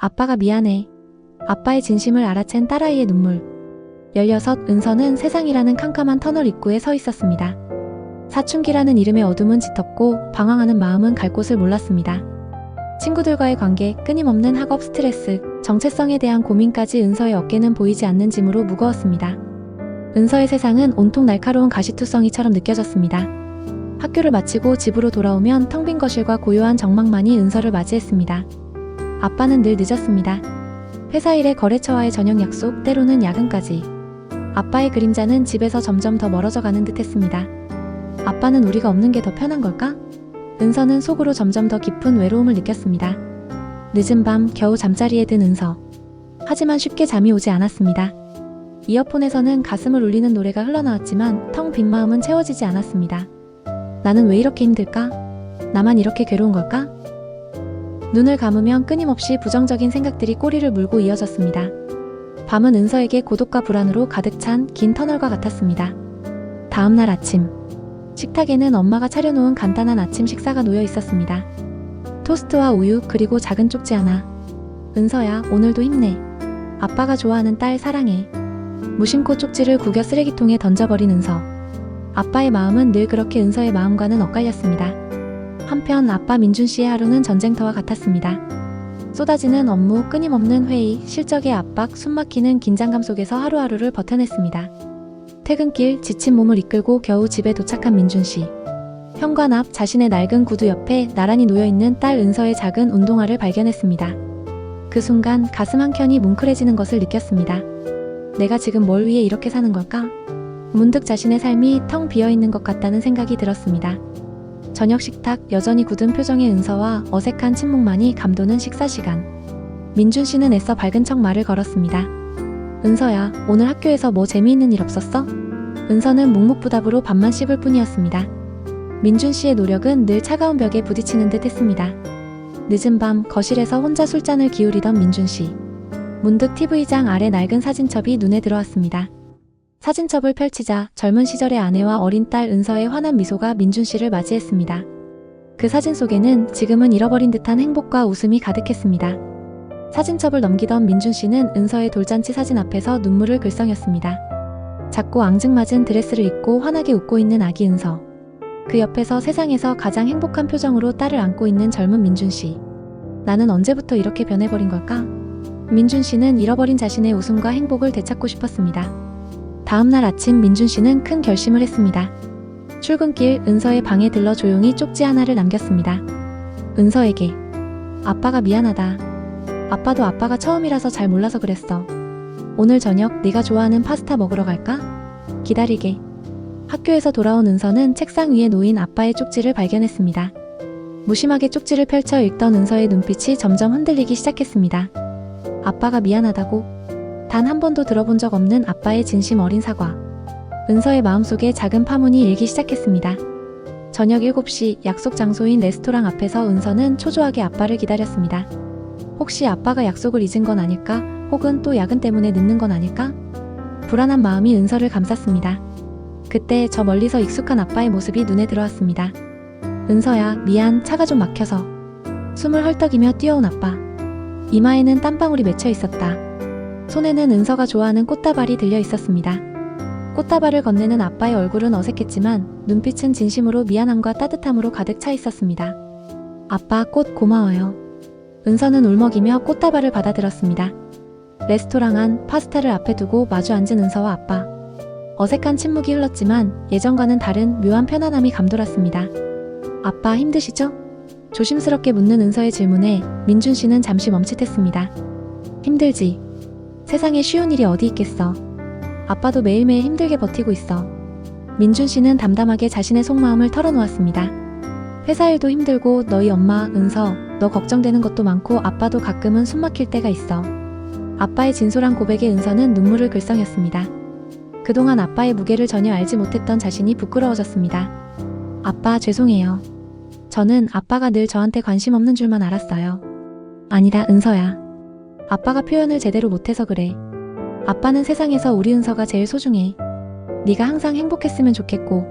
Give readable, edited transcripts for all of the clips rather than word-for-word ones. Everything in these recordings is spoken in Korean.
아빠가 미안해. 아빠의 진심을 알아챈 딸아이의 눈물. 16, 은서는 세상이라는 캄캄한 터널 입구에 서 있었습니다. 사춘기라는 이름의 어둠은 짙었고 방황하는 마음은 갈 곳을 몰랐습니다. 친구들과의 관계, 끊임없는 학업 스트레스, 정체성에 대한 고민까지 은서의 어깨는 보이지 않는 짐으로 무거웠습니다. 은서의 세상은 온통 날카로운 가시투성이처럼 느껴졌습니다. 학교를 마치고 집으로 돌아오면 텅 빈 거실과 고요한 정막만이 은서를 맞이했습니다. 아빠는 늘 늦었습니다. 회사 일에 거래처와의 저녁 약속, 때로는 야근까지. 아빠의 그림자는 집에서 점점 더 멀어져 가는 듯 했습니다. 아빠는 우리가 없는 게 더 편한 걸까? 은서는 속으로 점점 더 깊은 외로움을 느꼈습니다. 늦은 밤 겨우 잠자리에 든 은서. 하지만 쉽게 잠이 오지 않았습니다. 이어폰에서는 가슴을 울리는 노래가 흘러나왔지만 텅 빈 마음은 채워지지 않았습니다. 나는 왜 이렇게 힘들까? 나만 이렇게 괴로운 걸까? 눈을 감으면 끊임없이 부정적인 생각들이 꼬리를 물고 이어졌습니다. 밤은 은서에게 고독과 불안으로 가득 찬 긴 터널과 같았습니다. 다음날 아침. 식탁에는 엄마가 차려놓은 간단한 아침 식사가 놓여 있었습니다. 토스트와 우유 그리고 작은 쪽지 하나. 은서야, 오늘도 힘내. 아빠가 좋아하는 딸 사랑해. 무심코 쪽지를 구겨 쓰레기통에 던져버린 은서. 아빠의 마음은 늘 그렇게 은서의 마음과는 엇갈렸습니다. 한편 아빠 민준 씨의 하루는 전쟁터와 같았습니다. 쏟아지는 업무, 끊임없는 회의, 실적의 압박, 숨막히는 긴장감 속에서 하루하루를 버텨냈습니다. 퇴근길 지친 몸을 이끌고 겨우 집에 도착한 민준 씨. 현관 앞 자신의 낡은 구두 옆에 나란히 놓여있는 딸 은서의 작은 운동화를 발견했습니다. 그 순간 가슴 한켠이 뭉클해지는 것을 느꼈습니다. 내가 지금 뭘 위해 이렇게 사는 걸까? 문득 자신의 삶이 텅 비어있는 것 같다는 생각이 들었습니다. 저녁 식탁, 여전히 굳은 표정의 은서와 어색한 침묵만이 감도는 식사 시간. 민준 씨는 애써 밝은 척 말을 걸었습니다. 은서야, 오늘 학교에서 뭐 재미있는 일 없었어? 은서는 묵묵부답으로 밥만 씹을 뿐이었습니다. 민준 씨의 노력은 늘 차가운 벽에 부딪히는 듯 했습니다. 늦은 밤 거실에서 혼자 술잔을 기울이던 민준 씨. 문득 TV장 아래 낡은 사진첩이 눈에 들어왔습니다. 사진첩을 펼치자 젊은 시절의 아내와 어린 딸 은서의 환한 미소가 민준 씨를 맞이했습니다. 그 사진 속에는 지금은 잃어버린 듯한 행복과 웃음이 가득했습니다. 사진첩을 넘기던 민준 씨는 은서의 돌잔치 사진 앞에서 눈물을 글썽였습니다. 작고 앙증맞은 드레스를 입고 환하게 웃고 있는 아기 은서. 그 옆에서 세상에서 가장 행복한 표정으로 딸을 안고 있는 젊은 민준 씨. 나는 언제부터 이렇게 변해버린 걸까? 민준 씨는 잃어버린 자신의 웃음과 행복을 되찾고 싶었습니다. 다음날 아침 민준 씨는 큰 결심을 했습니다. 출근길 은서의 방에 들러 조용히 쪽지 하나를 남겼습니다. 은서에게. 아빠가 미안하다. 아빠도 아빠가 처음이라서 잘 몰라서 그랬어. 오늘 저녁 네가 좋아하는 파스타 먹으러 갈까? 기다리게. 학교에서 돌아온 은서는 책상 위에 놓인 아빠의 쪽지를 발견했습니다. 무심하게 쪽지를 펼쳐 읽던 은서의 눈빛이 점점 흔들리기 시작했습니다. 아빠가 미안하다고? 단 한 번도 들어본 적 없는 아빠의 진심 어린 사과. 은서의 마음속에 작은 파문이 일기 시작했습니다. 저녁 7시 약속 장소인 레스토랑 앞에서 은서는 초조하게 아빠를 기다렸습니다. 혹시 아빠가 약속을 잊은 건 아닐까? 혹은 또 야근 때문에 늦는 건 아닐까? 불안한 마음이 은서를 감쌌습니다. 그때 저 멀리서 익숙한 아빠의 모습이 눈에 들어왔습니다. 은서야, 미안, 차가 좀 막혀서. 숨을 헐떡이며 뛰어온 아빠. 이마에는 땀방울이 맺혀 있었다. 손에는 은서가 좋아하는 꽃다발이 들려 있었습니다. 꽃다발을 건네는 아빠의 얼굴은 어색했지만 눈빛은 진심으로 미안함과 따뜻함으로 가득 차 있었습니다. 아빠, 꽃 고마워요. 은서는 울먹이며 꽃다발을 받아들었습니다. 레스토랑 안 파스타를 앞에 두고 마주 앉은 은서와 아빠. 어색한 침묵이 흘렀지만 예전과는 다른 묘한 편안함이 감돌았습니다. 아빠 힘드시죠? 조심스럽게 묻는 은서의 질문에 민준 씨는 잠시 멈칫했습니다. 힘들지. 세상에 쉬운 일이 어디 있겠어. 아빠도 매일매일 힘들게 버티고 있어. 민준 씨는 담담하게 자신의 속마음을 털어놓았습니다. 회사 일도 힘들고 너희 엄마, 은서, 너 걱정되는 것도 많고 아빠도 가끔은 숨막힐 때가 있어. 아빠의 진솔한 고백에 은서는 눈물을 글썽였습니다. 그동안 아빠의 무게를 전혀 알지 못했던 자신이 부끄러워졌습니다. 아빠, 죄송해요. 저는 아빠가 늘 저한테 관심 없는 줄만 알았어요. 아니다, 은서야. 아빠가 표현을 제대로 못해서 그래. 아빠는 세상에서 우리 은서가 제일 소중해. 네가 항상 행복했으면 좋겠고.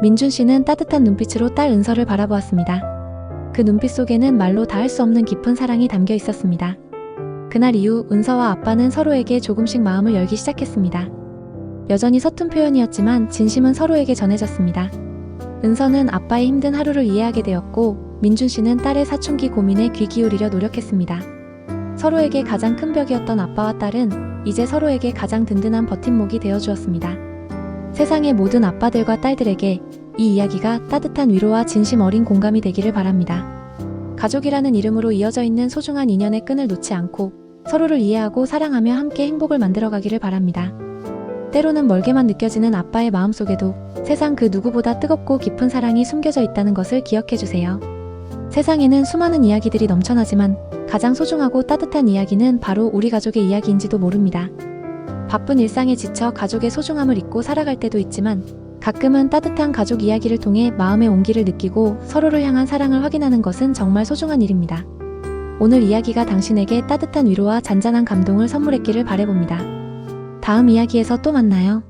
민준 씨는 따뜻한 눈빛으로 딸 은서를 바라보았습니다. 그 눈빛 속에는 말로 다 할 수 없는 깊은 사랑이 담겨 있었습니다. 그날 이후 은서와 아빠는 서로에게 조금씩 마음을 열기 시작했습니다. 여전히 서툰 표현이었지만 진심은 서로에게 전해졌습니다. 은서는 아빠의 힘든 하루를 이해하게 되었고 민준 씨는 딸의 사춘기 고민에 귀 기울이려 노력했습니다. 서로에게 가장 큰 벽이었던 아빠와 딸은 이제 서로에게 가장 든든한 버팀목이 되어주었습니다. 세상의 모든 아빠들과 딸들에게 이 이야기가 따뜻한 위로와 진심 어린 공감이 되기를 바랍니다. 가족이라는 이름으로 이어져 있는 소중한 인연의 끈을 놓지 않고 서로를 이해하고 사랑하며 함께 행복을 만들어가기를 바랍니다. 때로는 멀게만 느껴지는 아빠의 마음속에도 세상 그 누구보다 뜨겁고 깊은 사랑이 숨겨져 있다는 것을 기억해주세요. 세상에는 수많은 이야기들이 넘쳐나지만 가장 소중하고 따뜻한 이야기는 바로 우리 가족의 이야기인지도 모릅니다. 바쁜 일상에 지쳐 가족의 소중함을 잊고 살아갈 때도 있지만 가끔은 따뜻한 가족 이야기를 통해 마음의 온기를 느끼고 서로를 향한 사랑을 확인하는 것은 정말 소중한 일입니다. 오늘 이야기가 당신에게 따뜻한 위로와 잔잔한 감동을 선물했기를 바라봅니다. 다음 이야기에서 또 만나요.